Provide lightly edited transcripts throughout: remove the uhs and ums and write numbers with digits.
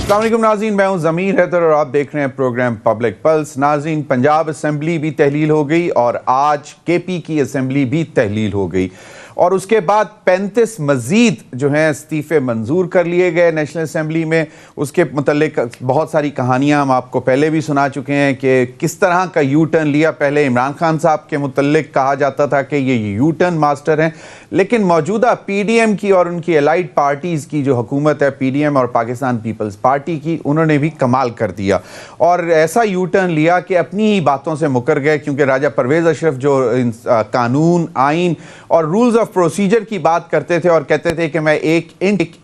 अस्सलाम वालेकुम नाज़रीन, मैं हूं ज़मीर हैदर और आप देख रहे हैं प्रोग्राम पब्लिक पल्स। नाज़रीन, पंजाब असम्बली भी तहलील हो गई और आज केपी की असम्बली भी तहलील हो गई और उसके बाद 35 मजीद जो हैं इस्तीफ़े मंजूर कर लिए गए नेशनल असम्बली में। उसके मुतल्लिक बहुत सारी कहानियाँ हम आपको पहले भी सुना चुके हैं कि किस तरह का यू टर्न लिया। पहले इमरान खान साहब के मुतल्लिक कहा जाता था कि ये यू टर्न मास्टर हैं, लेकिन मौजूदा PDM की और उनकी एलाइड पार्टीज़ की जो हुकूमत है, PDM और पाकिस्तान पीपल्स पार्टी की, उन्होंने भी कमाल कर दिया और ऐसा यू टर्न लिया कि अपनी ही बातों से मुकर गए। क्योंकि राजा परवेज़ अशरफ जो कानून, आइन और रूल्स ऑफ प्रोसीजर की बात करते थे और कहते थे कि मैं एक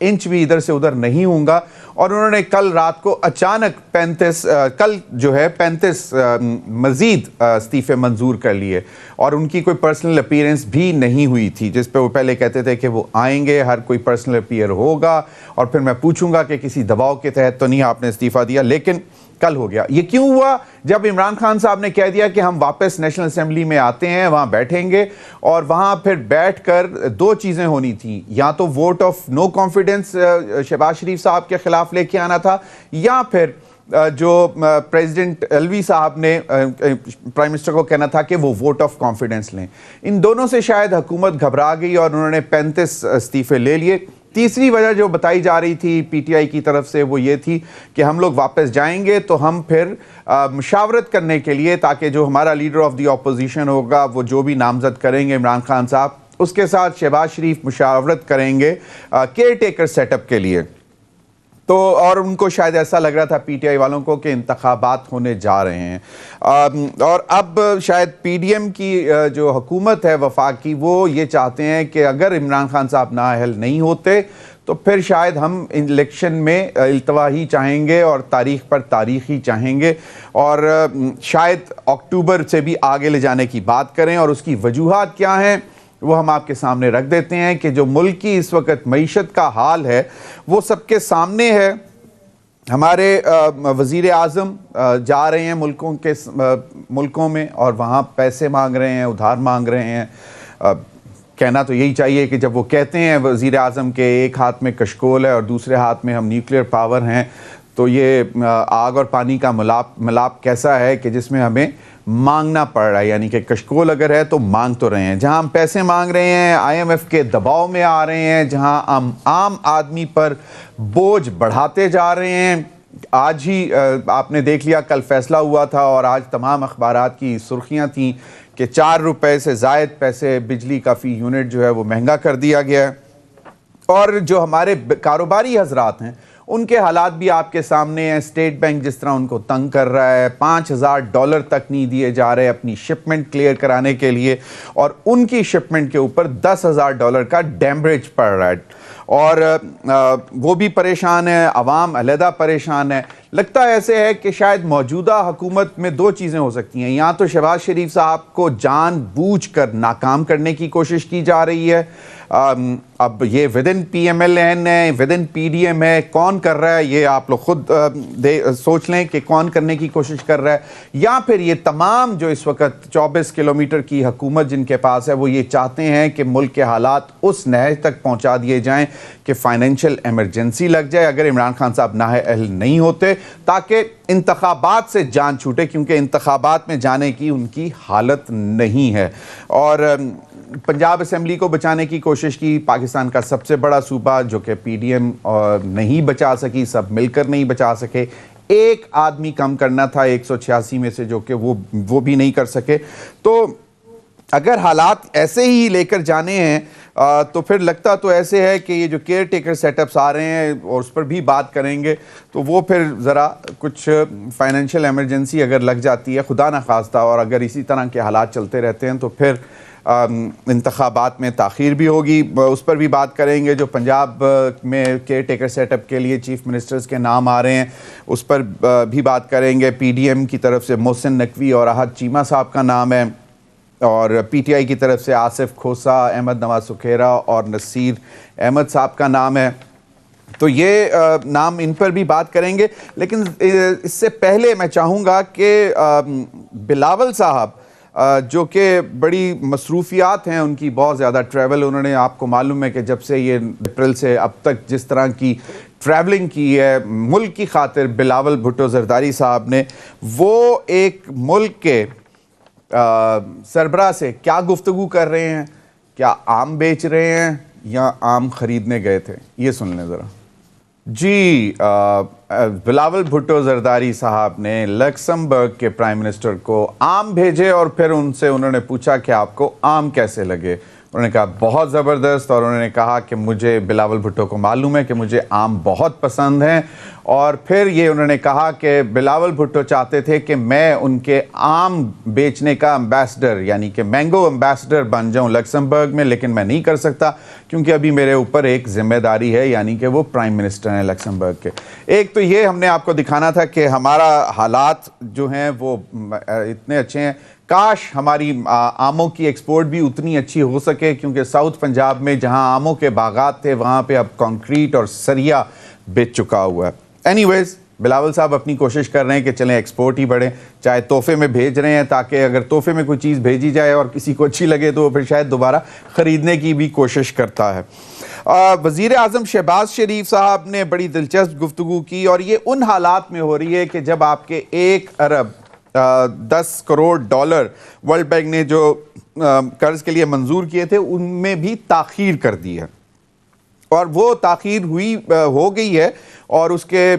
इंच भी इधर से उधर नहीं हूँगा, और उन्होंने कल रात को अचानक 35 मजीद इस्तीफ़े मंजूर कर लिए और उनकी कोई पर्सनल अपीयरेंस भी नहीं हुई थी, जिस पे वो पहले कहते थे कि वो आएंगे, हर कोई पर्सनल अपीयर होगा और फिर मैं पूछूंगा कि किसी दबाव के तहत तो नहीं आपने इस्तीफ़ा दिया। लेकिन कल हो गया। ये क्यों हुआ? जब इमरान खान साहब ने कह दिया कि हम वापस नेशनल असेंबली में आते हैं, वहां बैठेंगे और वहां फिर बैठकर दो चीजें होनी थी, या तो vote of no confidence Shahbaz Sharif साहब के खिलाफ लेके आना था, या फिर जो प्रेसिडेंट अलवी साहब ने प्राइम मिनिस्टर को कहना था कि वो वोट ऑफ कॉन्फिडेंस लें। इन दोनों से शायद हुकूमत घबरा गई और उन्होंने 35 इस्तीफे ले लिए। तीसरी वजह जो बताई जा रही थी PTI की तरफ से वो ये थी कि हम लोग वापस जाएंगे तो हम फिर मुशावरत करने के लिए, ताकि जो हमारा लीडर ऑफ द ऑपोजिशन होगा वो जो भी नामजद करेंगे इमरान खान साहब, उसके साथ शहबाज शरीफ मुशावरत करेंगे केयर टेकर सेटअप के लिए। तो और उनको शायद ऐसा लग रहा था PTI वालों को कि इंतखाबात होने जा रहे हैं और अब शायद PDM की जो हुकूमत है वफाक की, वो ये चाहते हैं कि अगर इमरान खान साहब नाअहल नहीं होते तो फिर शायद हम इलेक्शन में इल्तवा ही चाहेंगे और तारीख पर तारीख ही चाहेंगे और शायद अक्टूबर से भी आगे ले जाने की बात करें। और उसकी वजूहात क्या हैं वो हम आपके सामने रख देते हैं कि जो मुल्क की इस वक्त मईशत का हाल है वो सबके सामने है। हमारे वज़ीर आज़म जा रहे हैं मुल्कों में और वहाँ पैसे मांग रहे हैं, उधार मांग रहे हैं। कहना तो यही चाहिए कि जब वो कहते हैं वज़ीर आज़म के एक हाथ में कशकोल है और दूसरे हाथ में हम न्यूक्लियर पावर हैं, तो ये आग और पानी का मिलाप कैसा है कि जिसमें हमें मांगना पड़ रहा है। यानी कि कशकोल अगर है तो मांग तो रहे हैं। जहां हम पैसे मांग रहे हैं, IMF के दबाव में आ रहे हैं, जहां आम आदमी पर बोझ बढ़ाते जा रहे हैं। आज ही आपने देख लिया, कल फैसला हुआ था और आज तमाम अखबारात की सुर्खियां थी कि 4 रुपए से ज़ायद पैसे बिजली का फ़ी यूनिट जो है वो महंगा कर दिया गया है। और जो हमारे कारोबारी हजरात हैं उनके हालात भी आपके सामने हैं। स्टेट बैंक जिस तरह उनको तंग कर रहा है, $5000 तक नहीं दिए जा रहे अपनी शिपमेंट क्लियर कराने के लिए, और उनकी शिपमेंट के ऊपर $10,000 का डैमरेज पड़ रहा है और वो भी परेशान है, अवाम अलहदा परेशान है। लगता ऐसे है कि शायद मौजूदा हुकूमत में दो चीज़ें हो सकती हैं, या तो शहबाज शरीफ साहब को जानबूझकर नाकाम करने की कोशिश की जा रही है। अब ये विद इन PMLN है, विद इन PDM है, कौन कर रहा है ये आप लोग खुद सोच लें कि कौन करने की कोशिश कर रहा है। या फिर ये तमाम जो इस वक्त 24 किलोमीटर की हुकूमत जिनके पास है वो ये चाहते हैं कि मुल्क के हालात उस नहज तक पहुंचा दिए जाएं कि फाइनेंशियल एमरजेंसी लग जाए अगर इमरान खान साहब नाअहल नहीं होते, ताकि इंतखाबात से जान छूटे, क्योंकि इंतखाबात में जाने की उनकी हालत नहीं है। और पंजाब असम्बली को बचाने की कोशिश की, पाकिस्तान का सबसे बड़ा सूबा जो कि PDM नहीं बचा सकी, सब मिलकर नहीं बचा सके। एक आदमी कम करना था 186 में से, जो कि वो भी नहीं कर सके। तो अगर हालात ऐसे ही लेकर जाने हैं तो फिर लगता तो ऐसे है कि ये जो केयर टेकर सेटअप्स आ रहे हैं और उस पर भी बात करेंगे, तो वो फिर ज़रा कुछ फाइनेंशियल एमरजेंसी अगर लग जाती है, खुदा ना खास्ता, और अगर इसी तरह के हालात चलते रहते हैं तो फिर इंतखाबात में ताख़ीर भी होगी, उस पर भी बात करेंगे। जो पंजाब में केयर टेकर सेटअप के लिए चीफ मिनिस्टर्स के नाम आ रहे हैं उस पर भी बात करेंगे। PDM की तरफ से मोहसिन नकवी और अहद चीमा साहब का नाम है और PTI की तरफ से आसिफ खोसा, अहमद नवाज सुखेरा और नसीर अहमद साहब का नाम है। तो ये नाम, इन पर भी बात करेंगे। लेकिन इससे पहले मैं चाहूँगा कि बिलावल साहब जो कि बड़ी मसरूफियात हैं उनकी, बहुत ज़्यादा ट्रैवल। उन्होंने, आपको मालूम है कि जब से ये अप्रैल से अब तक जिस तरह की ट्रैवलिंग की है मुल्क की खातिर बिलावल भुट्टो जरदारी साहब ने, वो एक मुल्क के सरबराह से क्या गुफ्तगू कर रहे हैं, क्या आम बेच रहे हैं या आम खरीदने गए थे, ये सुन लें ज़रा। जी, बिलावल भुट्टो जरदारी साहब ने लक्समबर्ग के प्राइम मिनिस्टर को आम भेजे और फिर उनसे उन्होंने पूछा कि आपको आम कैसे लगे। उन्होंने कहा बहुत ज़बरदस्त, और उन्होंने कहा कि मुझे, बिलावल भुट्टो को मालूम है कि मुझे आम बहुत पसंद हैं। और फिर ये उन्होंने कहा कि बिलावल भुट्टो चाहते थे कि मैं उनके आम बेचने का एम्बेसडर, यानी कि मैंगो एम्बेसडर बन जाऊं लक्समबर्ग में, लेकिन मैं नहीं कर सकता क्योंकि अभी मेरे ऊपर एक जिम्मेदारी है, यानी कि वो प्राइम मिनिस्टर हैं लक्समबर्ग के। एक तो ये हमने आपको दिखाना था कि हमारा हालात जो हैं वो इतने अच्छे हैं, काश हमारी आमों की एक्सपोर्ट भी उतनी अच्छी हो सके, क्योंकि साउथ पंजाब में जहां आमों के बागात थे वहां पे अब कंक्रीट और सरिया बेच चुका हुआ है। एनीवेज, बिलावल साहब अपनी कोशिश कर रहे हैं कि चलें एक्सपोर्ट ही बढ़े, चाहे तोहफे में भेज रहे हैं, ताकि अगर तोहफे में कोई चीज़ भेजी जाए और किसी को अच्छी लगे तो वो फिर शायद दोबारा ख़रीदने की भी कोशिश करता है। वज़ीर आज़म शहबाज शरीफ साहब ने बड़ी दिलचस्प गुफ्तगू की, और ये उन हालात में हो रही है कि जब आपके 1 अरब 10 करोड़ डॉलर वर्ल्ड बैंक ने जो कर्ज के लिए मंजूर किए थे उनमें भी ताख़ीर कर दी है, और वो ताख़ीर हुई हो गई है। और उसके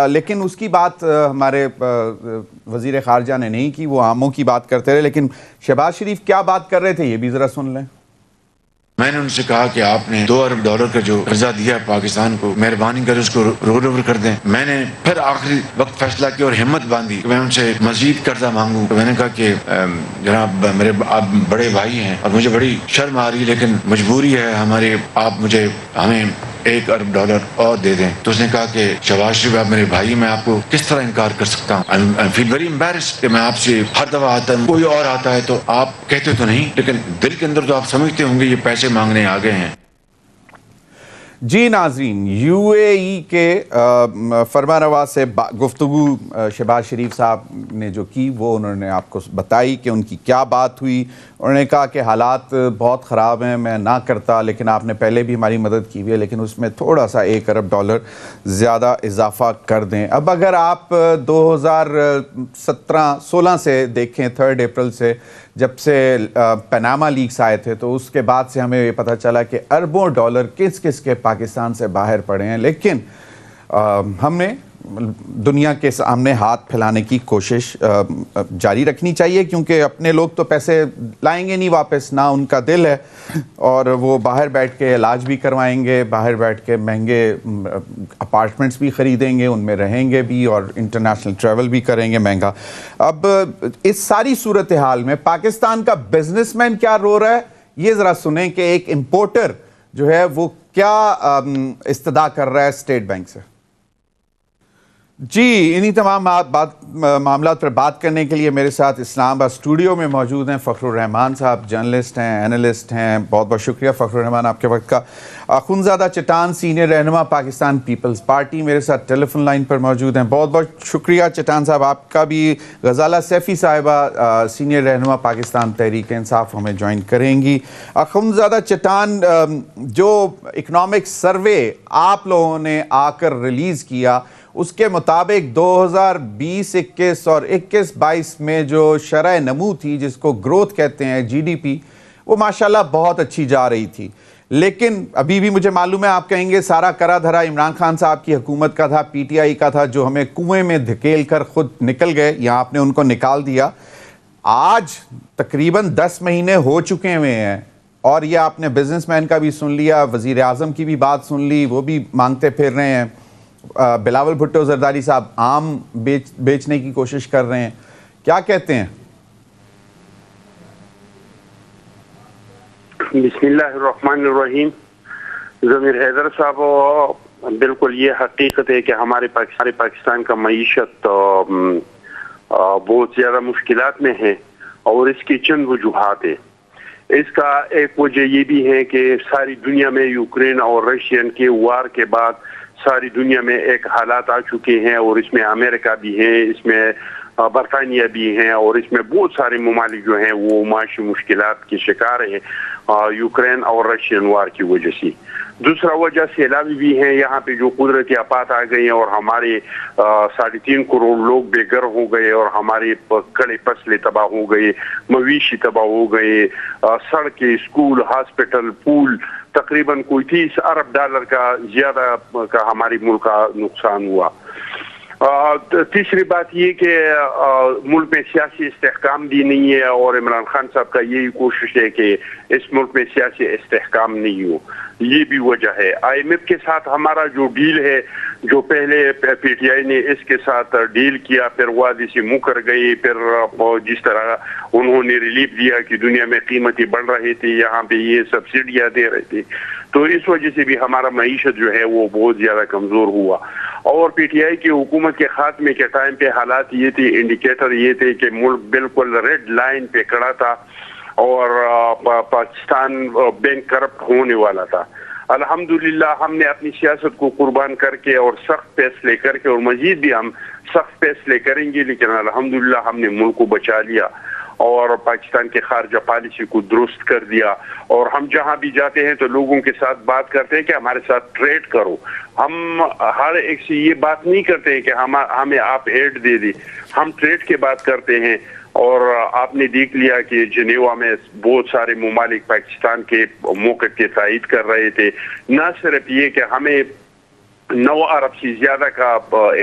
लेकिन उसकी बात हमारे वज़ीर ख़ारजा ने नहीं की, वो आमों की बात करते रहे। लेकिन शहबाज शरीफ क्या बात कर रहे थे ये भी ज़रा सुन लें। मैंने उनसे कहा कि आपने 2 अरब डॉलर का जो कर्जा दिया है पाकिस्तान को, मेहरबानी कर उसको रोल ओवर कर दें। मैंने फिर आखिरी वक्त फैसला किया और हिम्मत बांधी कि मैं उनसे मजीद कर्जा मांगू। तो मैंने कहा कि जनाब, मेरे आप बड़े भाई हैं और मुझे बड़ी शर्म आ रही है, लेकिन मजबूरी है हमारी, आप हमें 1 अरब डॉलर और दे दें। तो उसने कहा कि शहबाज शरीफ, आप मेरे भाई, मैं आपको किस तरह इनकार कर सकता हूँ। आई फील वेरी एम्बैरेस्ड कि मैं आपसे हर दफा आता हूँ, कोई और आता है तो आप कहते तो नहीं, लेकिन दिल के अंदर तो आप समझते होंगे ये पैसे मांगने आ गए हैं। जी नाज़रीन, यूएई के फरमानरवा से गुफ्तगू शहबाज शरीफ साहब ने जो की वो उन्होंने आपको बताई कि उनकी क्या बात हुई। उन्होंने कहा कि हालात बहुत ख़राब हैं, मैं ना करता, लेकिन आपने पहले भी हमारी मदद की हुई है, लेकिन उसमें थोड़ा सा 1 अरब डॉलर ज़्यादा इजाफा कर दें। अब अगर आप 2017-16 से देखें, 3 अप्रैल से जब से पनामा लीक्स आए थे, तो उसके बाद से हमें ये पता चला कि अरबों डॉलर किस किस के पाकिस्तान से बाहर पड़े हैं। लेकिन हमने दुनिया के सामने हाथ फैलाने की कोशिश जारी रखनी चाहिए, क्योंकि अपने लोग तो पैसे लाएंगे नहीं वापस, ना उनका दिल है, और वो बाहर बैठ के इलाज भी करवाएंगे, बाहर बैठ के महंगे अपार्टमेंट्स भी ख़रीदेंगे, उनमें रहेंगे भी, और इंटरनेशनल ट्रैवल भी करेंगे महंगा। अब इस सारी सूरत हाल में पाकिस्तान का बिजनेसमैन क्या रो रहा है, ये ज़रा सुने कि एक इम्पोर्टर जो है वो क्या इस्तदा कर रहा है स्टेट बैंक से। जी, इन्हीं तमाम मामला पर बात करने के लिए मेरे साथ इस्लामाबाद स्टूडियो में मौजूद हैं फ़खरुर रहमान साहब, जर्नलिस्ट हैं, एनालिस्ट हैं। बहुत बहुत शुक्रिया फ़खरुर रहमान आपके वक्त का। अखुनज़ादा चटान, सीनियर रहनुमा पाकिस्तान पीपल्स पार्टी, मेरे साथ टेलीफोन लाइन पर मौजूद हैं। बहुत बहुत शुक्रिया चटान साहब आपका भी। गज़ाला सैफ़ी साहिबा, सीनियर रहनुमा पाकिस्तान तहरीक इंसाफ, हमें ज्वाइन करेंगी। अखुनज़ादा चटान, जो इकनॉमिक सर्वे आप लोगों ने आकर रिलीज़ किया, उसके मुताबिक 2020-21 और 21-22 में जो शरह नमू थी, जिसको ग्रोथ कहते हैं, जीडीपी, वो माशाल्लाह बहुत अच्छी जा रही थी। लेकिन अभी भी मुझे मालूम है आप कहेंगे सारा करा धरा इमरान खान साहब की हुकूमत का था, पीटीआई का था, जो हमें कुएं में धकेल कर खुद निकल गए, यहाँ आपने उनको निकाल दिया। आज तकरीबन 10 महीने हो चुके हुए हैं, और ये आपने बिजनेसमैन का भी सुन लिया, वज़ीर आज़म की भी बात सुन ली, वो भी मांगते फिर रहे हैं। बिलावल भुट्टो जरदारी साहब आम बेचने की कोशिश कर रहे हैं, क्या कहते हैं? बिस्मिल्लाहिर्रहमानिर्रहीम। ज़मीर हैदर साहब, बिल्कुल ये हकीकत है कि हमारे पाकिस्तान का मईशत बहुत ज़्यादा मुश्किलात में है, और इसकी चंद वजूहात है। इसका एक वजह ये भी है कि सारी दुनिया में यूक्रेन और रशियन के वार के बाद सारी दुनिया में एक हालात आ चुके हैं, और इसमें अमेरिका भी है, इसमें बरतानिया भी हैं, और इसमें बहुत सारे ममालिक जो हैं वो माशी मुश्किलात के शिकार हैं यूक्रेन और रशियन वार की वजह से। दूसरा वजह सैलाबी भी हैं, यहाँ पे जो कुदरती आफात आ गई हैं और हमारे 3.5 करोड़ लोग बेघर हो गए, और हमारे कड़े फसलें तबाह हो गए, मवेशी तबाह हो गए, सड़कें, स्कूल, हॉस्पिटल, पुल, तकरीबन कोई 30 अरब डॉलर का ज्यादा का हमारे मुल्क का नुकसान हुआ। तीसरी बात ये कि मुल्क में सियासी इस्तेहकाम भी नहीं है, और इमरान खान साहब का यही कोशिश है कि इस मुल्क में सियासी इस्तेहकाम नहीं हो, ये भी वजह है। IMF के साथ हमारा जो डील है, जो पहले PTI ने इसके साथ डील किया, फिर वादे से मुकर गए, फिर जिस तरह उन्होंने रिलीफ दिया कि दुनिया में कीमतें बढ़ रहे थे, यहाँ पे ये सब्सिडियाँ दे रहे थे, तो इस वजह से भी हमारा मईशत जो है वो बहुत ज्यादा कमजोर हुआ। और PTI की हुकूमत के खात्मे के टाइम पे हालात ये थे, इंडिकेटर ये थे कि मुल्क बिल्कुल रेड लाइन पे खड़ा था और पाकिस्तान बैंक करप्ट होने वाला था। अल्हम्दुलिल्लाह हमने अपनी सियासत को कुर्बान करके और सख्त फैसले करके, और मजीद भी हम सख्त फैसले करेंगे, लेकिन अल्हम्दुलिल्लाह हमने मुल्क को बचा लिया और पाकिस्तान के खारजा पॉलिसी को दुरुस्त कर दिया। और हम जहां भी जाते हैं तो लोगों के साथ बात करते हैं कि हमारे साथ ट्रेड करो। हम हर एक से ये बात नहीं करते हैं कि हमें आप एड दे दी, हम ट्रेड की बात करते हैं। और आपने देख लिया कि जिनेवा में बहुत सारे ममालिक पाकिस्तान के मौके के तायद कर रहे थे। न सिर्फ ये कि हमें 9 अरब से ज्यादा का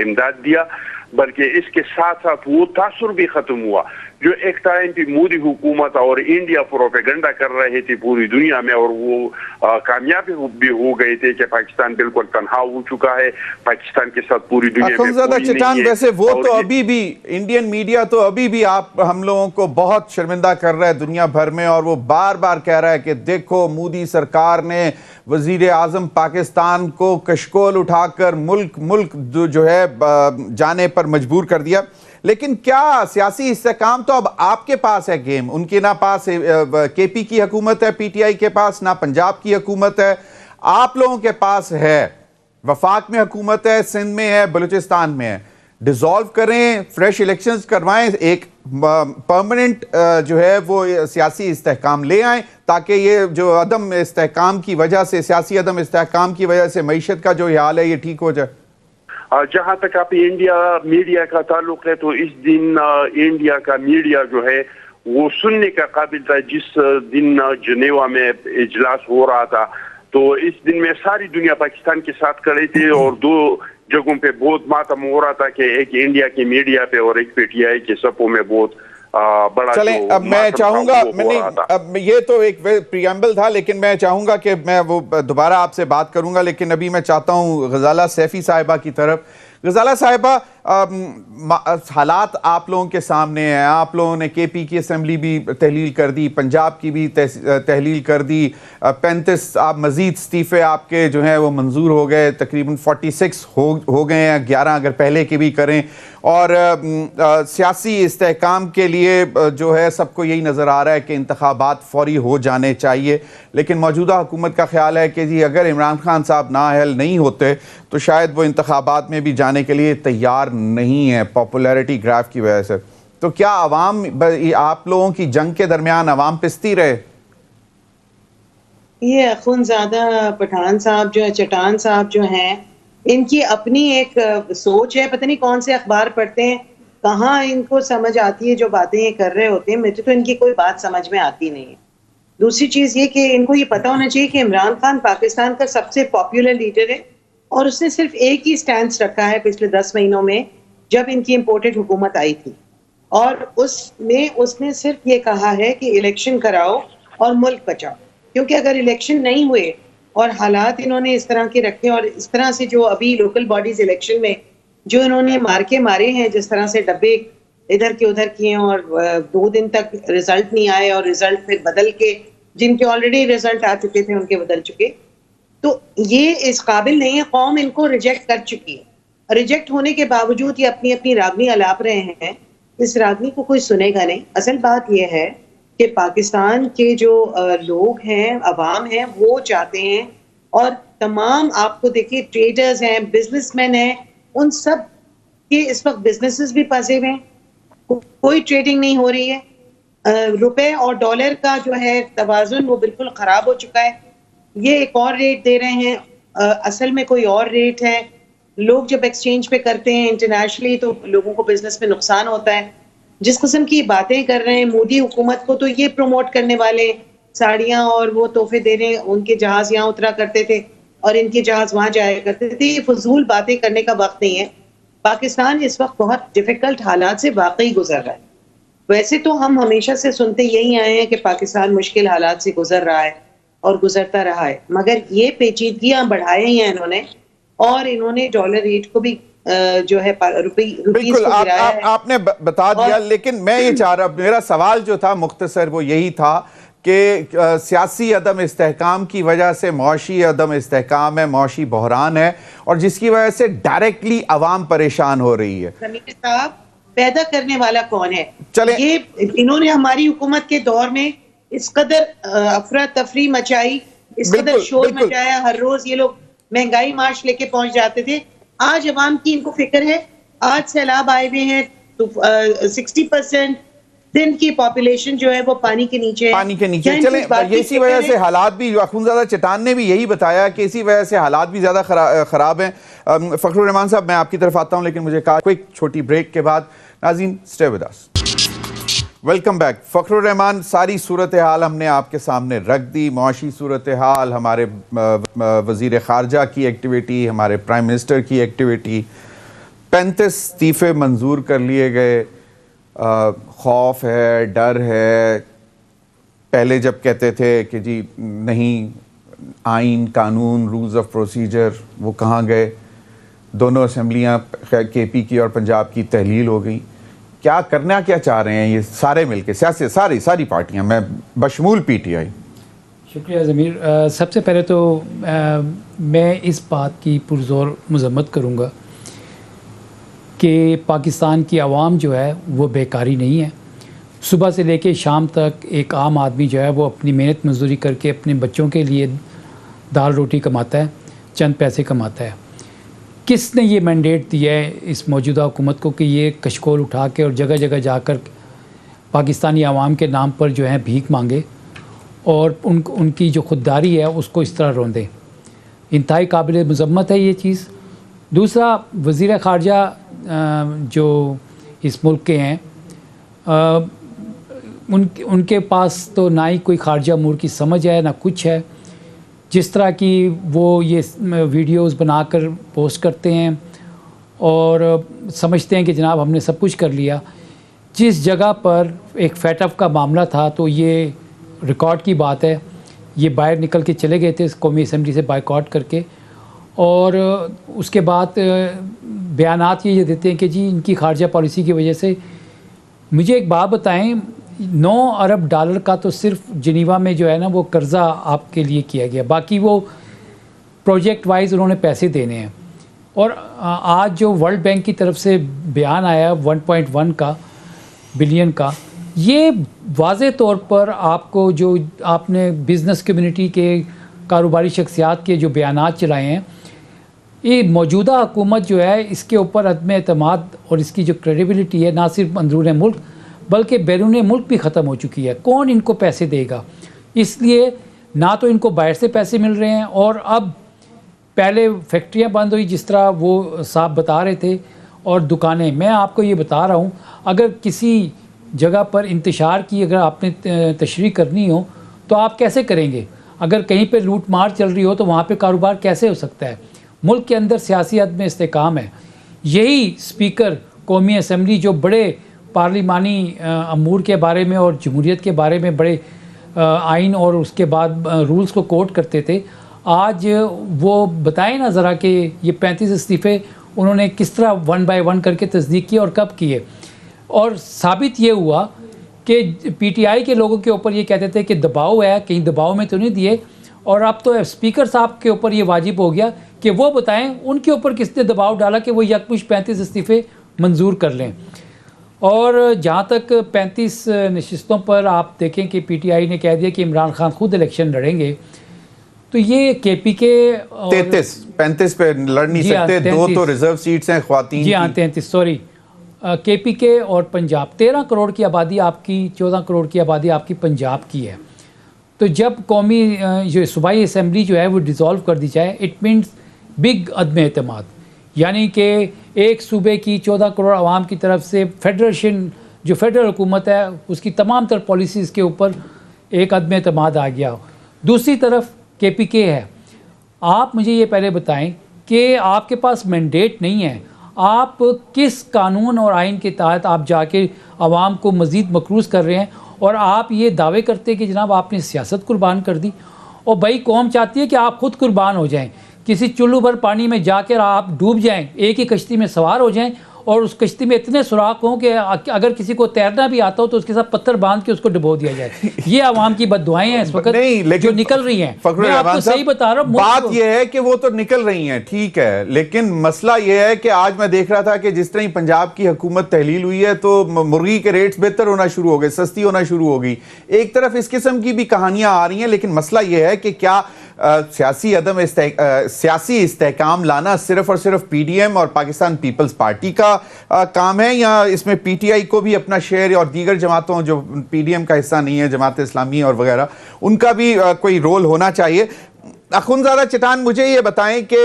इमदाद दिया, बल्कि इसके साथ साथ वो तासुर भी खत्म हुआ जो एक टाइम पे मोदी हुकूमत और इंडिया प्रोपेगेंडा कर रहे थे पूरी दुनिया में, और वो कामयाब भी हो गए थे कि पाकिस्तान बिल्कुल तन्हा हो चुका है, पाकिस्तान के साथ पूरी दुनिया में कोई चिटान नहीं है। वैसे वो तो अभी भी इंडियन मीडिया तो अभी भी हम लोगों को बहुत शर्मिंदा कर रहा है दुनिया भर में, और वो बार बार कह रहा है कि देखो मोदी सरकार ने वजीर आजम पाकिस्तान को कशकोल उठाकर मुल्क जो है जाने पर मजबूर कर दिया। लेकिन क्या सियासी इस्तेहकाम तो अब आपके पास है गेम, उनके ना पास KP की हुकूमत है, PTI के पास ना पंजाब की हुकूमत है, आप लोगों के पास है। वफाक में हुकूमत है, सिंध में है, बलूचिस्तान में है। डिसॉल्व करें, फ्रेश इलेक्शंस करवाएं, एक परमानेंट जो है वो सियासी इस्तेहकाम ले आएं, ताकि ये जो अदम इस्तेहकाम की वजह से, सियासी अदम इस्तेहकाम की वजह से मईशत का जो हाल है ये ठीक हो जाए। जहां तक आप इंडिया मीडिया का ताल्लुक है, तो इस दिन इंडिया का मीडिया जो है वो सुनने का काबिल था। जिस दिन जिनेवा में इजलास हो रहा था, तो इस दिन में सारी दुनिया पाकिस्तान के साथ खड़े थे, और 2 जगहों पे बहुत मातम हो रहा था कि एक इंडिया की मीडिया पे और एक PTI के सपों में बहुत बड़ा। चलें, अब मैं चाहूंगा, अब ये तो एक प्रीएम्बल था, लेकिन मैं चाहूंगा कि मैं वो दोबारा आपसे बात करूंगा, लेकिन अभी मैं चाहता हूं गजाला सैफी साहिबा की तरफ। गजाला साहिबा, हालात आप लोगों के सामने हैं, आप लोगों ने KP की असेंबली भी तहलील कर दी, पंजाब की भी तहलील कर दी, 35 आप मजीद इस्तीफे आपके जो हैं वो मंजूर हो गए, तकरीबन 46 हो गए हैं, 11 अगर पहले के भी करें। और सियासी इस्तेहकाम के लिए जो है सबको यही नज़र आ रहा है कि इंतखाबात फौरी हो जाने चाहिए, लेकिन मौजूदा हुकूमत का ख्याल है कि जी अगर इमरान खान साहब नाअहल नहीं होते तो शायद वो इंतखाबात में भी जाने के लिए तैयार नहीं है, पॉपुलैरिटी ग्राफ की वजह से। तो क्या अवाम, आप लोगों की जंग के दरमियान अवाम पिसती रहे? ये अखुनज़ादा पठान साहब जो है, चट्टान साहब जो हैं, इनकी अपनी एक सोच है। पता नहीं कौन से अखबार पढ़ते हैं, कहाँ इनको समझ आती है जो बातें ये कर रहे होते हैं। मुझे तो इनकी कोई बात समझ में आती नहीं है। दूसरी चीज़ ये कि इनको ये पता होना चाहिए कि इमरान खान पाकिस्तान का सबसे पॉपुलर लीडर है, और उसने सिर्फ एक ही स्टैंड रखा है पिछले 10 महीनों में, जब इनकी इम्पोर्टेड हुकूमत आई थी, और उसने सिर्फ ये कहा है कि इलेक्शन कराओ और मुल्क बचाओ। क्योंकि अगर इलेक्शन नहीं हुए और हालात इन्होंने इस तरह के रखे, और इस तरह से जो अभी लोकल बॉडीज इलेक्शन में जो इन्होंने मारे हैं, जिस तरह से डब्बे इधर के उधर किए, और 2 दिन तक रिजल्ट नहीं आए, और रिजल्ट फिर बदल के, जिनके ऑलरेडी रिजल्ट आ चुके थे उनके बदल चुके, तो ये इस काबिल नहीं है। कौम इनको रिजेक्ट कर चुकी है। रिजेक्ट होने के बावजूद ये अपनी अपनी रागनी अलाप रहे हैं। इस रागनी को कोई सुनेगा नहीं। असल बात यह है कि पाकिस्तान के जो लोग हैं, अवाम हैं, वो चाहते हैं, और तमाम आपको देखिए ट्रेडर्स हैं, बिजनेसमैन हैं, उन सब के इस वक्त बिजनेसेस भी फंसे हुए हैं, कोई ट्रेडिंग नहीं हो रही है। रुपए और डॉलर का जो है तवाज़ुन वो बिल्कुल खराब हो चुका है। ये एक और रेट दे रहे हैं, असल में कोई और रेट है। लोग जब एक्सचेंज पे करते हैं इंटरनेशनली तो लोगों को बिजनेस में नुकसान होता है। जिस किस्म की बातें कर रहे हैं मोदी हुकूमत को, तो ये प्रमोट करने वाले साड़ियां और वो तोहफे दे रहे हैं, उनके जहाज यहाँ उतरा करते थे और इनके जहाज वहां जाया करते थे। ये फजूल बातें करने का वक्त नहीं है। पाकिस्तान इस वक्त बहुत डिफिकल्ट हालात से वाकई गुजर रहा है। वैसे तो हम हमेशा से सुनते यही आए हैं कि पाकिस्तान मुश्किल हालात से गुजर रहा है और गुजरता रहा है, मगर ये पेचीदगियां बढ़ाई हैं इन्होंने, और इन्होंने डॉलर रेट को भी जो है रुपीस बिल्कुल को गिराया है। आपने बता दिया, लेकिन मैं ये चाह रहा, मेरा सवाल जो था मुख्तसर वो यही था कि सियासी अदम इस्तेहकाम की वजह से मौशी अदम इस्तेहकाम है, मौशी बहरान है, और जिसकी वजह से डायरेक्टली अवाम परेशान हो रही है। समीर साहब, पैदा करने वाला कौन है? चले, ये इन्होंने हमारी हुकूमत के दौर में इस कदर अफरा तफरी मचाई, इस कदर शोर मचाया। हर रोज ये लोग महंगाई मार्च लेके पहुंच जाते थे। आज अवाम की इनको फिक्र है। आज सैलाब आए हुए हैं तो 60% दिन की पॉपुलेशन जो है वो पानी के नीचे है। चले, इसी वजह से हालात भी, अखुंज़ादा चटान ने भी यही बताया कि इसी वजह से हालात भी ज़्यादा ख़राब हैं। फ़खरुर रहमान साहब, मैं आपकी तरफ आता हूँ, लेकिन मुझे कहा क्विक छोटी ब्रेक के बाद। नाज़रीन, stay with us. Welcome back. Fakhrur Rahman, सारी सूरत हाल हमने आपके सामने रख दी। मौशी सूरत हाल, हमारे वज़ीर ख़ारजा की एक्टिविटी, हमारे प्राइम मिनिस्टर की एक्टिविटी, 35 इस्तीफ़े मंजूर कर लिए गए। खौफ है, डर है। पहले जब कहते थे कि जी नहीं, आइन, कानून, रूल्स ऑफ प्रोसीजर, वो कहाँ गए? दोनों असम्बलियाँ KP की और पंजाब की तहलील हो गई। क्या करना क्या चाह रहे हैं ये सारे मिलके, सियासी सारी पार्टियाँ, मैं बशमूल PTI? शुक्रिया ज़मीर। सबसे पहले तो मैं इस बात की पुरज़ोर मज़म्मत करूँगा कि पाकिस्तान की आवाम जो है वो बेकारी नहीं है। सुबह से लेके शाम तक एक आम आदमी जो है वो अपनी मेहनत मजदूरी करके अपने बच्चों के लिए दाल रोटी कमाता है, चंद पैसे कमाता है। किसने ये मैंडेट दिया है इस मौजूदा हुकूमत को कि ये कशकोल उठा के और जगह जगह जाकर पाकिस्तानी आवाम के नाम पर जो है भीख मांगे और उनकी जो खुददारी है उसको इस तरह रोंदे? इंतहाई काबिल मज़म्मत है ये चीज़। दूसरा, वज़ीर ख़ारजा जो इस मुल्क के हैं, उनके पास तो ना ही कोई ख़ारजा अमूर की समझ है ना कुछ है। जिस तरह की वो ये वीडियोस बनाकर पोस्ट करते हैं और समझते हैं कि जनाब हमने सब कुछ कर लिया। जिस जगह पर एक फैटअप का मामला था, तो ये रिकॉर्ड की बात है, ये बाहर निकल के चले गए थे कौमी असम्बली से बाइकआउट करके, और उसके बाद बयानात ये देते हैं कि जी इनकी खारजा पॉलिसी की वजह से। मुझे एक बात बताएं, 9 अरब डॉलर का तो सिर्फ जिनीवा में जो है ना वो कर्ज़ा आपके लिए किया गया, बाकी वो प्रोजेक्ट वाइज उन्होंने पैसे देने हैं। और आज जो वर्ल्ड बैंक की तरफ से बयान आया 1.1 का बिलियन का, ये वाज़े तौर पर आपको जो आपने बिज़नेस कम्युनिटी के कारोबारी शख्सियात के जो बयानात चलाए हैं, ये मौजूदा हुकूमत जो है इसके ऊपर अदम एतमाद और इसकी जो क्रेडिबिलिटी है ना सिर्फ अंदरून मुल्क बल्कि बैरून मुल्क भी ख़त्म हो चुकी है। कौन इनको पैसे देगा? इसलिए ना तो इनको बाहर से पैसे मिल रहे हैं, और अब पहले फैक्ट्रियां बंद हुई जिस तरह वो साहब बता रहे थे, और दुकानें। मैं आपको ये बता रहा हूँ, अगर किसी जगह पर इंतशार की अगर आपने तशरीह करनी हो तो आप कैसे करेंगे? अगर कहीं पे लूट मार चल रही हो तो वहाँ पे कारोबार कैसे हो सकता है? मुल्क के अंदर सियासी अदम इस्तेहकाम है। यही स्पीकर कौमी असम्बली जो बड़े पार्लिमानी अमूर के बारे में और जमहूरियत के बारे में बड़े आइन और उसके बाद रूल्स को कोट करते थे, आज वो बताएं ना ज़रा कि ये 35 इस्तीफ़े उन्होंने किस तरह 1 बाय 1 करके तस्दीक किए और कब किए। और साबित ये हुआ कि PTI के लोगों के ऊपर ये कहते थे कि दबाव है, कहीं दबाव में तो नहीं दिए, और अब तो स्पीकर साहब के ऊपर ये वाजिब हो गया कि वो बताएं उनके ऊपर किसने दबाव डाला कि वो यकमुश्त 35 इस्तीफ़े मंजूर कर लें। और जहाँ तक 35 नशिस्तों पर आप देखें कि PTI ने कह दिया कि इमरान खान खुद इलेक्शन लड़ेंगे, तो ये KP के 35 पे लड़ नहीं सकते। 2 तो रिजर्व सीट्स हैं ख्वातीन। जी हाँ, 33, सॉरी, KPK और पंजाब, 13 करोड़ की आबादी आपकी, 14 करोड़ की आबादी आपकी पंजाब की है। तो जब कौमी जो सूबाई असम्बली जो है वो डिज़ोल्व कर दी जाए, इट मीन्स बिग अदम एतमाद, यानी कि एक सूबे की 14 करोड़ आवाम की तरफ से फेडरेशन जो फेडरल हुकूमत है उसकी तमाम तर पॉलिसीज़ के ऊपर एक अदम एतमाद आ गया। दूसरी तरफ KPK है। आप मुझे ये पहले बताएं कि आपके पास मैंडेट नहीं है, आप किस कानून और आइन के तहत आप जाके आवाम को मज़ीद मकरूज़ कर रहे हैं और आप ये दावे करते हैं कि जनाब आपने सियासत कुर्बान कर दी। और भाई कौम चाहती है कि आप खुद कुर्बान हो जाएं, किसी चुल्लू भर पानी में जाकर आप डूब जाएं, एक ही कश्ती में सवार हो जाएं और उस कश्ती में इतने सुराख हों कि अगर किसी को तैरना भी आता हो तो उसके साथ पत्थर बांध के उसको डुबो दिया जाए। ये आवाम की बद्दुआएं हैं इस वक्त जो निकल रही हैं। मैं आपको सही बता रहा हूँ। बात यह है कि वो तो निकल रही हैं, ठीक है, लेकिन मसला यह है कि आज मैं देख रहा था कि जिस तरह पंजाब की हुकूमत तहलील हुई है तो मुर्गी के रेट्स बेहतर होना शुरू हो गए, सस्ती होना शुरू हो गई। एक तरफ इस किस्म की भी कहानियां आ रही हैं, लेकिन मसला यह है कि क्या सियासी इस्तेहकाम लाना सिर्फ और सिर्फ PDM और पाकिस्तान पीपल्स पार्टी का काम है, या इसमें PTI को भी अपना शेयर और दीगर जमातों जो PDM का हिस्सा नहीं है, जमात इस्लामी और वगैरह, उनका भी कोई रोल होना चाहिए। अखुनज़ादा चटान, मुझे ये बताएं कि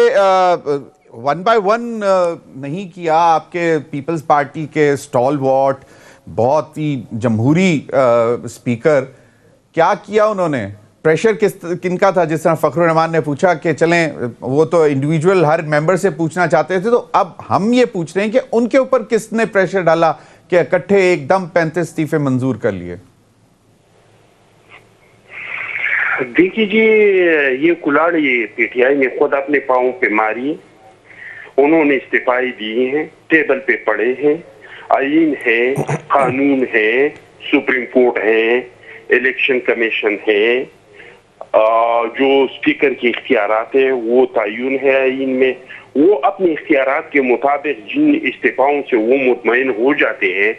1 by 1 नहीं किया आपके पीपल्स पार्टी के स्टॉलवॉट, बहुत ही जमहूरी स्पीकर, क्या किया उन्होंने? प्रेशर किनका था? जिस तरह फखरुर रहमान ने पूछा कि चलें, वो तो इंडिविजुअल हर मेंबर से पूछना चाहते थे, तो अब हम ये पूछ रहे हैं कि उनके ऊपर किसने प्रेशर डाला कि इकट्ठे एकदम 35 इस्तीफे मंजूर कर लिए? देखिए जी, ये कुलाड़ ये PTI ने खुद अपने पाँव पे मारी। उन्होंने इस्तीफाई दिए हैं, टेबल पे पड़े हैं, आईन है, कानून है, सुप्रीम कोर्ट है, इलेक्शन कमीशन है, जो स्पीकर के इख्तियारात है वो तयन है आईन में। वो अपने इख्तियारात के मुताबिक जिन इस्तीफाओं से वो मुतमईन हो जाते हैं,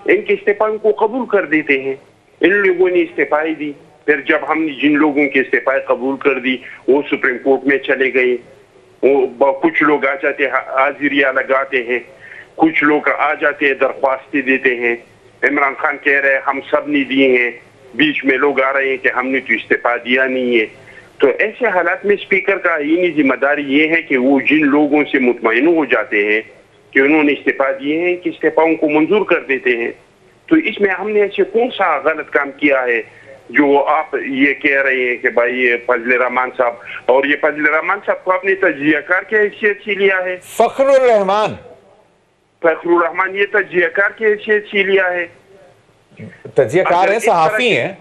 इनके इस्तीफाओं को कबूल कर देते हैं। इन लोगों ने इस्तीफाई दी, फिर जब हमने जिन लोगों के इस्तीफाई कबूल कर दी वो सुप्रीम कोर्ट में चले गए। वो कुछ लोग आ जाते हैं, हाजिरिया लगाते हैं, कुछ लोग आ जाते हैं, दरख्वास्तें देते हैं। इमरान खान कह रहे हैं हम सब ने दिए हैं, बीच में लोग आ रहे हैं कि हमने तो इस्तीफा दिया नहीं है। तो ऐसे हालात में स्पीकर का यही जिम्मेदारी ये है कि वो जिन लोगों से मुतमईन हो जाते हैं कि उन्होंने इस्तीफा दिए हैं कि इस्तीफाओं को मंजूर कर देते हैं। तो इसमें हमने ऐसे कौन सा गलत काम किया है जो आप ये कह रहे हैं कि भाई ये फजल रहमान साहब, और ये फजल रहमान साहब को आपने तजियाकार की हैसियत से लिया है? फखरुर रहमान ये तजियाकार की हैसियत से लिया है? तजियाकार है, सहाफी हैं।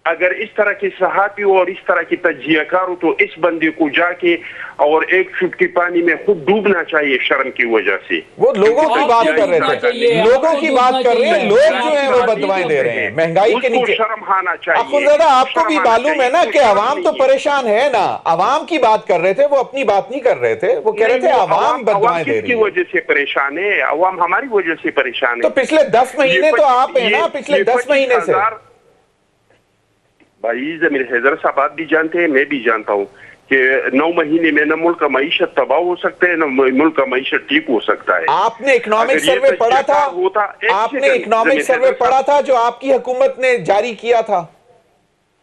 अगर इस तरह के सहाफी हो और इस तरह की तजियाकार हो तो इस बंदे को जाके और 1 चुटकी पानी में खुद डूबना चाहिए शर्म की वजह से। वो लोगों की बात कर रहे थे, लोगों की बात कर रहे हैं, लोग जो है वो बददुआएं दे रहे हैं महंगाई के नीचे। शर्म आना चाहिए। अखुनज़ादा, आपको भी मालूम है ना कि आवाम तो परेशान है ना। आवाम की बात कर रहे थे, वो अपनी बात नहीं कर रहे थे, वो कह रहे थे आवाम बददुआएं दे रही है। वजह से परेशान है आवाम, हमारी वजह से परेशान है। तो पिछले 10 महीने तो आप है ना, पिछले 10 महीने से। भाई जमीर हैदर साहब आप भी जानते हैं, मैं भी जानता हूँ कि 9 महीने में न मुल्क का मईशत तबाह हो सकता है, न मुल्क का मईशत ठीक हो सकता है। आपने इकोनॉमिक सर्वे पढ़ा था? आपने इकोनॉमिक सर्वे पढ़ा था जो आपकी हुकूमत ने जारी किया था?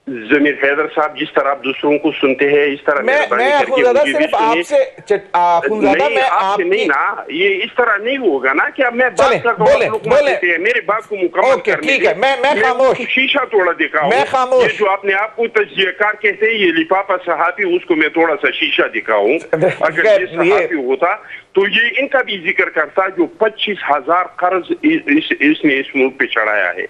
जमीर हैदर साहब, जिस तरह आप दूसरों को सुनते हैं इस तरह मैं अखुनज़ादा सिर्फ आपसे अखुनज़ादा मैं आपसे नहीं ना, ये इस तरह नहीं होगा ना कि अब मैं बात कर रहा हूं, लोग बोलते हैं मेरी बात को मुकम्मल करने। ठीक है, मैं खामोश। शीशा थोड़ा दिखाऊं, मैं खामोश। ये जो अपने आप को तजियाकार कहते हैं, ये लिफाफा सहाफी, उसको मैं थोड़ा सा शीशा दिखाऊं। अगर ये सहाफी होता तो ये इनका भी जिक्र करता जो 25,000 कर्ज इसने इस मुल्क पे चढ़ाया है।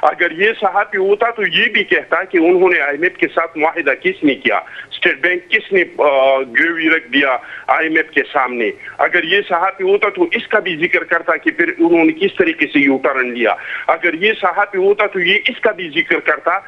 अगर ये सहाफी होता तो ये भी कहता कि उन्होंने IMF के साथ मुआहिदा किसने किया, स्टेट बैंक किसने गिरवी रख दिया IMF के सामने। अगर ये सहाफी होता तो इसका भी जिक्र करता कि फिर उन्होंने किस तरीके से यू टर्न लिया। अगर ये सहाफी होता तो ये इसका भी जिक्र करता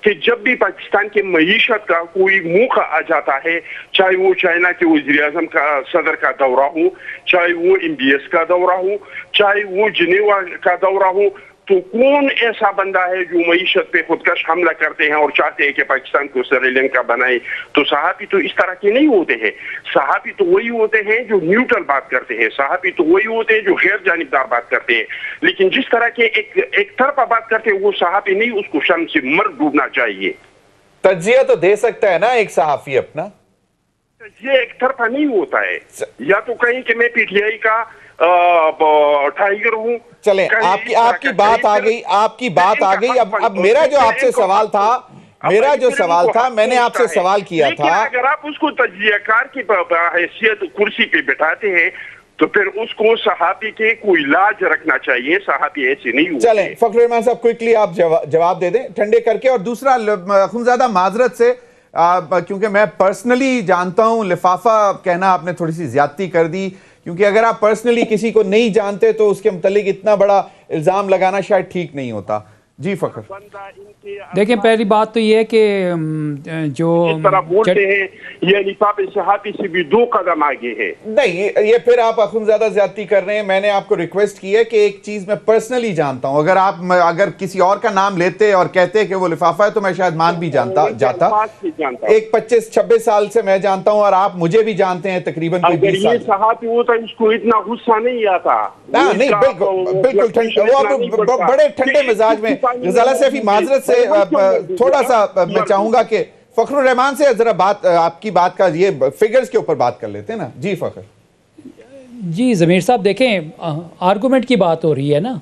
कि जब भी पाकिस्तान के मईशत का कोई मौका आ जाता है, चाहे वो चाइना के वज़ीर-ए-आज़म का सदर का दौरा हो, चाहे वो MBS का दौरा हो, चाहे वो जिनेवा का दौरा हो, तो कौन ऐसा बंदा है जो मईशत पे खुदकश हमला करते हैं और चाहते हैं कि पाकिस्तान को श्रीलंका बनाए? तो सहाफी तो इस तरह के नहीं होते हैं। सहाफी तो वही होते हैं जो न्यूट्रल बात करते हैं, सहाफी तो वही होते हैं जो गैर जानिबदार बात करते हैं। लेकिन जिस तरह के एक तरफा बात करते हैं वो सहाफी नहीं, उसको शर्म से मर डूबना चाहिए। तज्जिया तो दे सकता है ना एक सहाफी अपना, ये एक तरफा नहीं होता है। या तो कहीं कि मैं पीटीआई का टाइगर हूँ। चले आपकी बात आ गई, आपकी बात आ गई। अब मेरा जो आपसे सवाल था, मैंने आपसे सवाल किया था, अगर आप उसको तज्जियाकार की हैसियत कुर्सी पे बैठाते हैं तो फिर उसको सहाफी के कोई लाज रखना चाहिए। सहाफी ऐसे नहीं होते। चलें फखरुर रहमान साहब, क्विकली आप जवाब दे दें ठंडे करके। और दूसरा, अखुनज़ादा माजरत से, क्योंकि मैं पर्सनली जानता हूं, लिफाफा कहना आपने थोड़ी सी ज्यादती कर दी, क्योंकि अगर आप पर्सनली किसी को नहीं जानते तो उसके मुतालिक इतना बड़ा इल्जाम लगाना शायद ठीक नहीं होता। जी फखर। देखिए, पहली बात तो ये है कि जो इस तरह बोलते हैं ये लिफाफे सहाफी से भी 2 कदम आगे है। नहीं, ये फिर आप अखुनज़ादा ज्यादती कर रहे हैं। मैंने आपको रिक्वेस्ट की है कि एक चीज मैं पर्सनली जानता हूं, अगर किसी और का नाम लेते और कहते कि वो लिफाफा है तो मैं शायद मान भी जाता। एक 25-26 साल से मैं जानता हूं और आप मुझे भी जानते हैं तकरीबन कोई 20 साल। सहाफी होता इसको इतना गुस्सा नहीं आता। नहीं, बिल्कुल बड़े ठंडे मिजाज में। गजाला सैफी, माजरत से थोड़ा सा मैं चाहूंगा कि फखरुर रहमान से जरा आपकी बात का ये फिगर्स के ऊपर बात कर लेते हैं ना। जी फखर। जी ज़मीर साहब, देखें, आर्गूमेंट की बात हो रही है ना,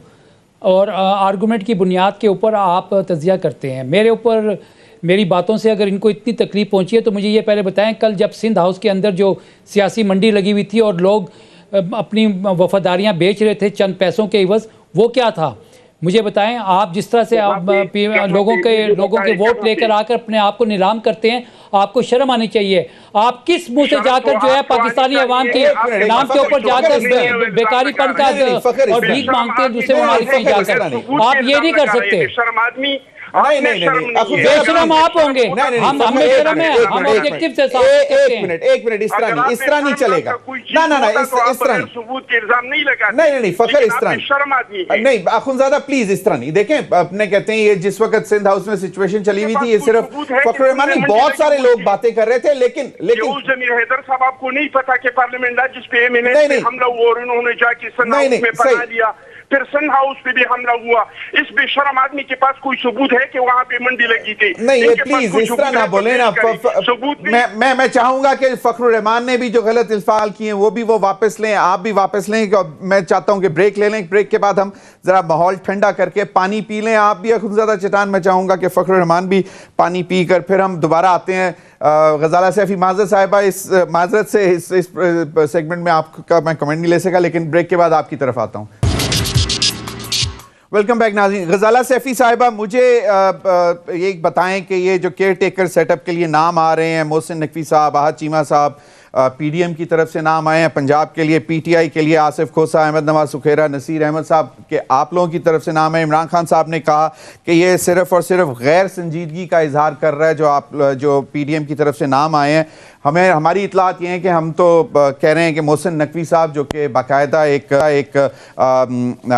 और आर्गूमेंट की बुनियाद के ऊपर आप तज्जिया करते हैं। मेरे ऊपर मेरी बातों से अगर इनको इतनी तकलीफ पहुंची है तो मुझे ये पहले बताएं, कल जब सिंध हाउस के अंदर जो सियासी मंडी लगी हुई थी और लोग अपनी वफादारियां बेच रहे थे चंद पैसों के इवज़, वो क्या था? मुझे बताएं। आप जिस तरह से आप लोगों के वोट लेकर आकर अपने आप को नीलाम करते हैं, आपको शर्म आनी चाहिए। आप किस मुंह से जाकर जो है पाकिस्तानी अवाम के नाम के ऊपर जाकर बेकारीपन का और भीख मांगते हैं दूसरे ममालिक में जाकर? आप ये नहीं कर सकते। नहीं, बेशरम आप होंगे। हम बेशरम हैं, हम ऑब्जेक्टिव से एक मिनट, इस तरह नहीं चलेगा। ना, इस तरह नहीं फखर, इस तरह नहीं। अखुनज़ादा प्लीज इस तरह नहीं। देखें, अपने कहते हैं ये जिस वक्त सिंध हाउस में सिचुएशन चली हुई थी, ये सिर्फ फखरुर रहमान नहीं, बहुत सारे लोग बातें कर रहे थे, लेकिन जमीर हैदर साहब, आपको नहीं पता कि पार्लियामेंट जिस पे हमला हुआ और उन्होंने जाके सिंध हाउस में पढ़ा दिया, फिर सिंध हाउस पे भी हमला हुआ। इस बेशरम आदमी के पास कोई सबूत है कि वहां पे मंडी लगी थी? नहीं, ये प्लीज इस तरह ना बोले ना। मैं चाहूंगा कि फखरुर रहमान ने भी जो गलत इल्फाल किए हैं वो वापस लें, आप भी वापस लें। मैं चाहता हूं कि ब्रेक ले लें। ब्रेक के बाद हम जरा माहौल ठंडा करके पानी पी लें। आप भी अखुनज़ादा चटान, मैं चाहूंगा कि फखरुर रहमान भी पानी पी कर फिर हम दोबारा आते हैं। गजाला सैफी माजरत साहिबा, इस माजरत से इस सेगमेंट में आपका मैं कमेंट नहीं ले सका, लेकिन ब्रेक के बाद आपकी तरफ आता हूं। वेलकम बैक नाज़रीन। गजाला सैफी साहिबा, मुझे ये बताएं कि ये जो केयर टेकर सेटअप के लिए नाम आ रहे हैं, मोहसिन नकवी साहब, आहद चीमा साहब, पीडीएम की तरफ से नाम आए हैं, पंजाब के लिए पीटीआई के लिए आसिफ खोसा, अहमद नवाज सुखेरा, नसीर अहमद साहब के आप लोगों की तरफ से नाम है। इमरान खान साहब ने कहा कि ये सिर्फ और सिर्फ गैर संजीदगी का इजहार कर रहा है जो पीडीएम की तरफ से नाम आए हैं। हमारी इतलात ये है कि हम तो कह रहे हैं कि मोहसिन नकवी साहब, जो कि बाकायदा एक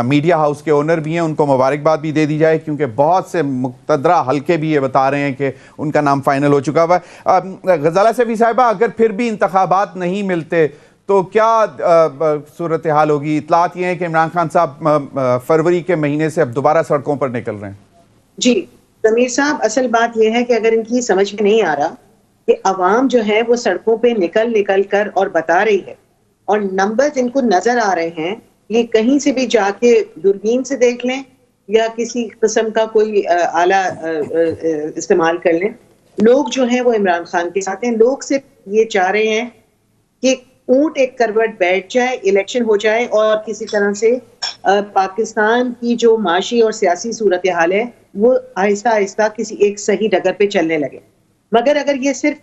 मीडिया हाउस के ओनर भी हैं, उनको मुबारकबाद भी दे दी जाए, क्योंकि बहुत से मुक़तदरा हल्के भी ये बता रहे हैं कि उनका नाम फाइनल हो चुका हुआ है। गजाला सैफी साहिबा, अगर फिर भी इंतखाबात नहीं मिलते तो क्या सूरत हाल होगी? इतलात ये है कि इमरान खान साहब फरवरी के महीने से अब दोबारा सड़कों पर निकल रहे हैं। जी ज़मीर साहब, असल बात यह है कि अगर इनकी समझ में नहीं आ रहा कि अवाम जो है वो सड़कों पे निकल कर और बता रही है, और नंबर्स इनको नजर आ रहे हैं, ये कहीं से भी जाके दूरबीन से देख लें या किसी किस्म का कोई आला इस्तेमाल कर लें, लोग जो हैं वो इमरान खान के साथ हैं। लोग सिर्फ ये चाह रहे हैं कि ऊंट एक करवट बैठ जाए, इलेक्शन हो जाए और किसी तरह से पाकिस्तान की जो माशी और सियासी सूरत हाल है वो आहिस्ता आहिस्ता किसी एक सही डगर पे चलने लगे। मगर अगर ये सिर्फ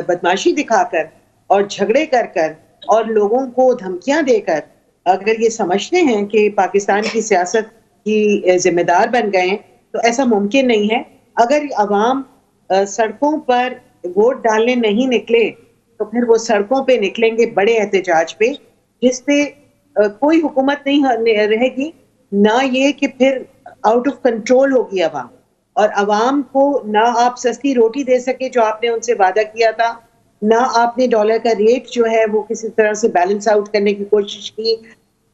बदमाशी दिखाकर और झगड़े कर और लोगों को धमकियां देकर अगर ये समझते हैं कि पाकिस्तान की सियासत की जिम्मेदार बन गए हैं, तो ऐसा मुमकिन नहीं है। अगर अवाम सड़कों पर वोट डालने नहीं निकले तो फिर वो सड़कों पे निकलेंगे बड़े एहतजाज पे, जिसपे कोई हुकूमत नहीं रहेगी ना ये कि फिर आउट ऑफ कंट्रोल होगी अवाम, और अवाम को ना आप सस्ती रोटी दे सके जो आपने उनसे वादा किया था, ना आपने डॉलर का रेट जो है वो किसी तरह से बैलेंस आउट करने की कोशिश की।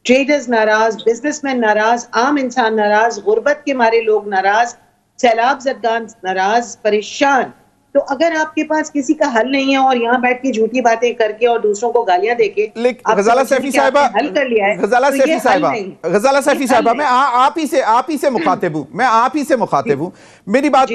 ट्रेडर्स नाराज, बिजनेसमैन नाराज, आम इंसान नाराज, गुर्बत के मारे लोग नाराज, सैलाब ज़दगान नाराज, परेशान। तो अगर आपके पास किसी का हल नहीं है और यहाँ बैठ के झूठी बातें करके और दूसरों को गालियां देके गजाला सैफी साहिबा, हल कर लिया है, गजाला तो सैफी ये साहिबा, हल नहीं। गजाला सैफी ये साहिबा, हल मैं आप ही से मुखातिब हूं, मैं आप ही से मुखातिब हूं। मेरी बात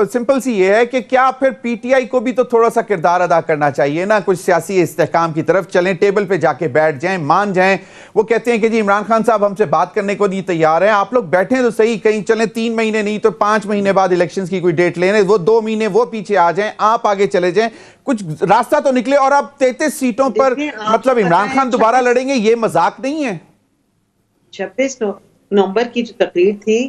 सिंपल सी ये है कि क्या फिर पीटीआई को भी तो थोड़ा सा किरदार अदा करना चाहिए ना, कुछ सियासी इस्तेहकाम की तरफ चलें, टेबल पे जाके बैठ जाएं, मान जाएं। वो कहते हैं कि जी इमरान खान साहब हमसे बात करने को नहीं तैयार हैं, आप लोग बैठे तो सही, कहीं चलें 3 महीने नहीं तो 5 महीने बाद इलेक्शंस की कोई डेट लेने, वो 2 महीने वो पीछे आ जाएं, आप आगे चले जाएं, कुछ रास्ता तो निकले। और अब 33 सीटों पर मतलब इमरान खान दोबारा लड़ेंगे, ये मजाक नहीं है। 26 नवंबर की जो तकरीर थी,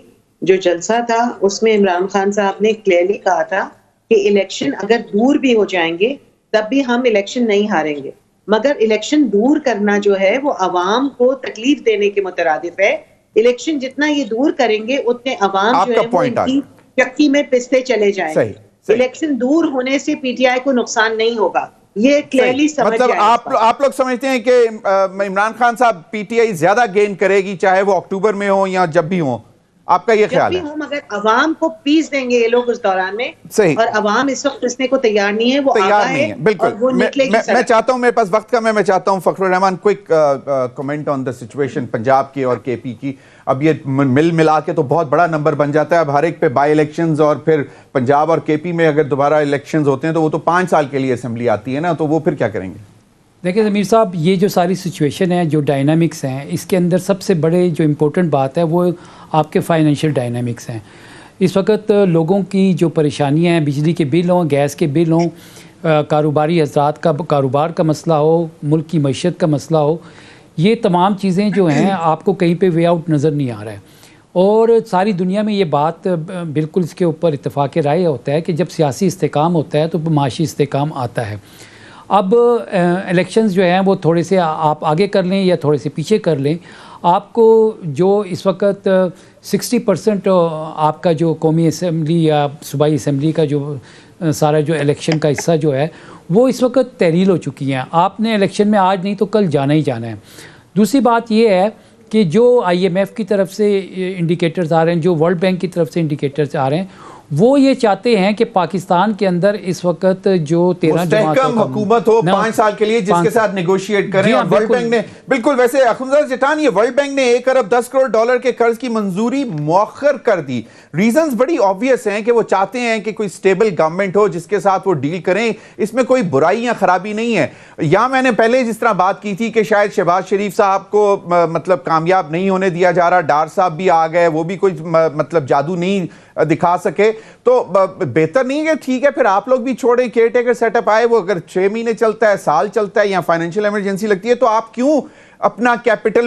जो जलसा था, उसमें इमरान खान साहब ने क्लियरली कहा था कि इलेक्शन अगर दूर भी हो जाएंगे तब भी हम इलेक्शन नहीं हारेंगे, मगर इलेक्शन दूर करना जो है वो अवाम को तकलीफ देने के मुतरादिफ है। इलेक्शन जितना ये दूर करेंगे उतने अवाम जो है वो इनकी चक्की में पिसते चले जाएंगे। इलेक्शन दूर होने से पीटीआई को नुकसान नहीं होगा, ये क्लियरली समझ मतलब आप लोग समझते हैं कि इमरान खान साहब पीटीआई ज्यादा गेन करेगी चाहे वो अक्टूबर में हो या जब भी हो, आपका ये ख्याल है? मगर अवाम को पीस देंगे ये लोग उस दौरान में, सही, और अवाम इस वक्त पिसने को तैयार नहीं है, वो तैयार नहीं है। बिल्कुल, मैं चाहता हूं, मेरे पास वक्त कम है, मैं चाहता हूं Fakhrur Rahman quick comment on the situation Punjab की और केपी की। अब ये मिला के तो बहुत बड़ा नंबर बन जाता है, अब हर एक पे बाई इलेक्शंस, और फिर पंजाब और केपी में अगर दोबारा इलेक्शंस होते हैं तो वो तो 5 साल के लिए असेंबली आती है ना, तो वो फिर क्या करेंगे? देखिए ज़मीर साहब, ये जो सारी सिचुएशन है, जो डायनामिक्स हैं, इसके अंदर सबसे बड़े जो इम्पोर्टेंट बात है वो आपके फाइनेंशियल डायनामिक्स हैं। इस वक्त लोगों की जो परेशानियां हैं, बिजली के बिल हों, गैस के बिल हों, कारोबारी हज़रात का कारोबार का मसला हो, मुल्क की मईशत का मसला हो, ये तमाम चीज़ें जो हैं आपको कहीं पे वे आउट नज़र नहीं आ रहा है। और सारी दुनिया में ये बात बिल्कुल इसके ऊपर इत्तेफाक राय होता है कि जब सियासी इस्तेकाम होता है तो माशी इस्तेकाम आता है। अब इलेक्शंस जो हैं वो थोड़े से आप आगे कर लें या थोड़े से पीछे कर लें, आपको जो इस वक्त 60% आपका जो कौमी असम्बली या सूबाई असम्बली का जो सारा जो इलेक्शन का हिस्सा जो है वो इस वक्त तहरील हो चुकी हैं। आपने इलेक्शन में आज नहीं तो कल जाना ही जाना है। दूसरी बात ये है कि जो IMF की तरफ से इंडिकेटर्स आ रहे हैं, जो वर्ल्ड बैंक की तरफ से इंडिकेटर्स आ रहे हैं, वो ये चाहते हैं कि पाकिस्तान के अंदर इस वक्त जो 13 मुस्तहकम हुकूमत हो 5 साल के लिए, जिसके साथ नेगोशिएट करें। और वर्ल्ड बैंक ने बिल्कुल, वैसे अखुंजदा चटान, ये वर्ल्ड बैंक ने 1 अरब 10 करोड़ डॉलर के कर्ज की मंजूरी मौखर कर दी। रीजंस बड़ी ऑब्वियस हैं कि वो चाहते हैं कि कोई स्टेबल गवर्नमेंट हो जिसके साथ वो डील करें, इसमें कोई बुराई या खराबी नहीं है। या मैंने पहले जिस तरह बात की थी कि शायद शहबाज शरीफ साहब को मतलब कामयाब नहीं होने दिया जा रहा, डार साहब भी आ गए, वो भी कोई मतलब जादू नहीं दिखा सके, तो बेहतर नहीं है? ठीक है, फिर आप लोग भी छोड़ें, केयर टेकर सेटअप आए, वो अगर 6 महीने चलता है, साल चलता है, या फाइनेंशियल इमरजेंसी लगती है, तो आप क्यों अपना कैपिटल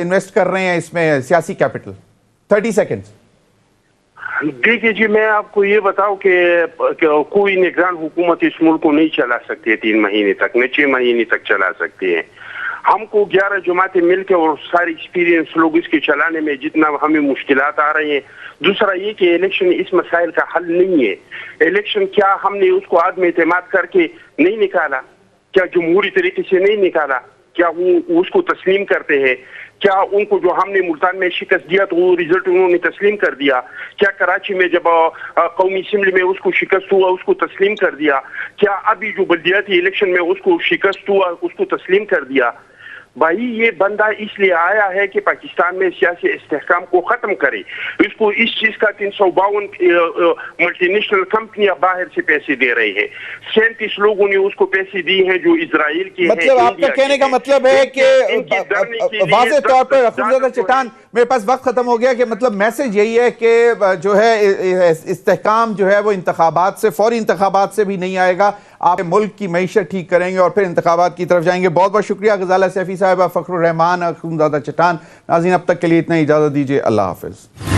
इन्वेस्ट कर रहे हैं इसमें, सियासी कैपिटल? 30 सेकेंड्स। देखिए जी, मैं आपको ये बताऊं कि कोई निगरान हुकूमत इस मुल्क को नहीं चला सकती है 3 महीने तक, न 6 महीने तक चला सकती है। हमको 11 जमातें मिलकर और सारे एक्सपीरियंस लोग इसके चलाने में जितना हमें मुश्किलात आ रही हैं। दूसरा ये कि इलेक्शन इस मसाइल का हल नहीं है। इलेक्शन क्या हमने उसको आदम एतमाद करके नहीं निकाला? क्या जमहूरी तरीके से नहीं निकाला? क्या वो उसको तस्लीम करते हैं? क्या उनको जो हमने मुल्तान में शिकस्त दिया तो वो रिजल्ट उन्होंने तस्लीम कर दिया? क्या कराची में जब कौमी असेंबली में उसको शिकस्त हुआ उसको तस्लीम कर दिया? क्या अभी जो बल्दियाती इलेक्शन में उसको शिकस्त हुआ उसको तस्लीम कर दिया? भाई, ये बंदा इसलिए आया है कि पाकिस्तान में सियासी इस्तेहकाम को खत्म करे। इसको इस चीज का 352 मल्टीनेशनल कंपनियां बाहर से पैसे दे रही है। 37 लोगों ने उसको पैसे दिए हैं जो इजराइल के मतलब आपका कहने का मतलब है कि वाज़ेह तौर पर अखुंजदा चटान, मेरे पास वक्त खत्म हो गया, कि मतलब मैसेज यही है कि जो है इस्तेहकाम जो है वो इंतखाबात से, फौरी इंतखाबात से भी नहीं आएगा। आप मुल्क की मईशत ठीक करेंगे और फिर इंतखाबात की तरफ जाएंगे। बहुत बहुत शुक्रिया गजाला सैफी साहिबा, फखरुर रहमान, अखुंजदा चटान। नाज़रीन, अब तक के लिए इतना, इजाज़त दीजिए। अल्लाह हाफिज़।